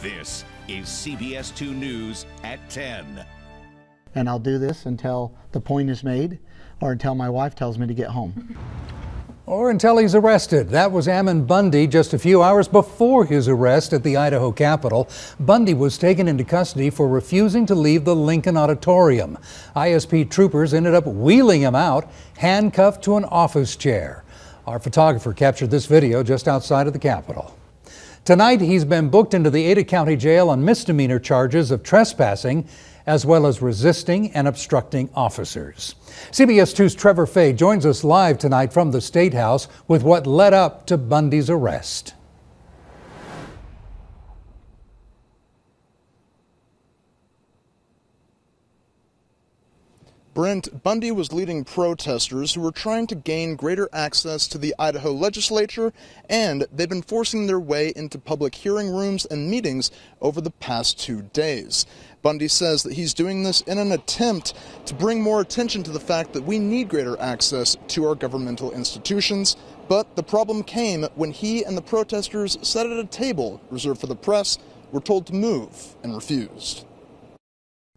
This is CBS 2 News at 10. And I'll do this until the point is made or until my wife tells me to get home. Or until he's arrested. That was Ammon Bundy just a few hours before his arrest at the Idaho Capitol. Bundy was taken into custody for refusing to leave the Lincoln Auditorium. ISP troopers ended up wheeling him out, handcuffed to an office chair. Our photographer captured this video just outside of the Capitol. Tonight, he's been booked into the Ada County Jail on misdemeanor charges of trespassing, as well as resisting and obstructing officers. CBS 2's Trevor Fay joins us live tonight from the State House with what led up to Bundy's arrest. Brent, Bundy was leading protesters who were trying to gain greater access to the Idaho legislature, and they've been forcing their way into public hearing rooms and meetings over the past 2 days. Bundy says that he's doing this in an attempt to bring more attention to the fact that we need greater access to our governmental institutions. But the problem came when he and the protesters sat at a table reserved for the press, were told to move, and refused.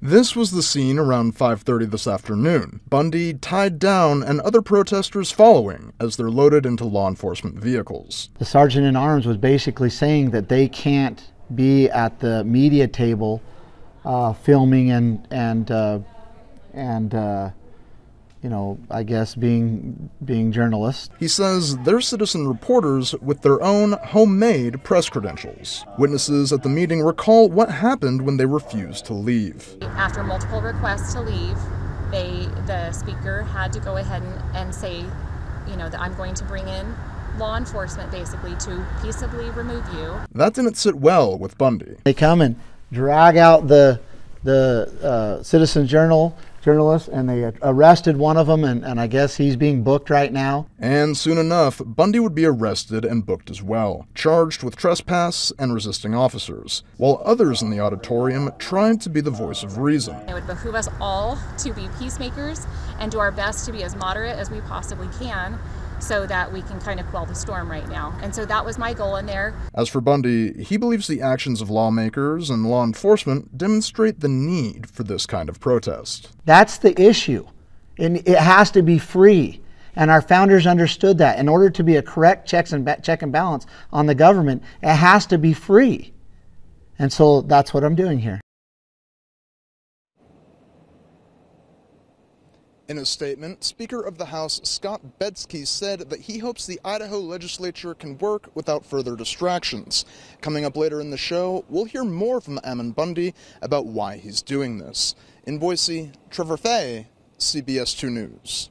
This was the scene around 5:30 this afternoon. Bundy tied down and other protesters following as they're loaded into law enforcement vehicles. The sergeant in arms was basically saying that they can't be at the media table filming and you know, I guess being journalists. He says they're citizen reporters with their own homemade press credentials. Witnesses at the meeting recall what happened when they refused to leave. After multiple requests to leave, the speaker had to go ahead and say, you know, that I'm going to bring in law enforcement basically to peaceably remove you. That didn't sit well with Bundy. They come and drag out the Citizen journalists, and they arrested one of them, and I guess he's being booked right now. And soon enough, Bundy would be arrested and booked as well, charged with trespass and resisting officers, while others in the auditorium tried to be the voice of reason. It would behoove us all to be peacemakers and do our best to be as moderate as we possibly can, so that we can kind of quell the storm right now. And so that was my goal in there. As for Bundy, he believes the actions of lawmakers and law enforcement demonstrate the need for this kind of protest. That's the issue. And it has to be free. And our founders understood that. In order to be a correct check and balance on the government, it has to be free. And so that's what I'm doing here. In a statement, Speaker of the House Scott Betsky said that he hopes the Idaho legislature can work without further distractions. Coming up later in the show, we'll hear more from Ammon Bundy about why he's doing this. In Boise, Trevor Fay, CBS 2 News.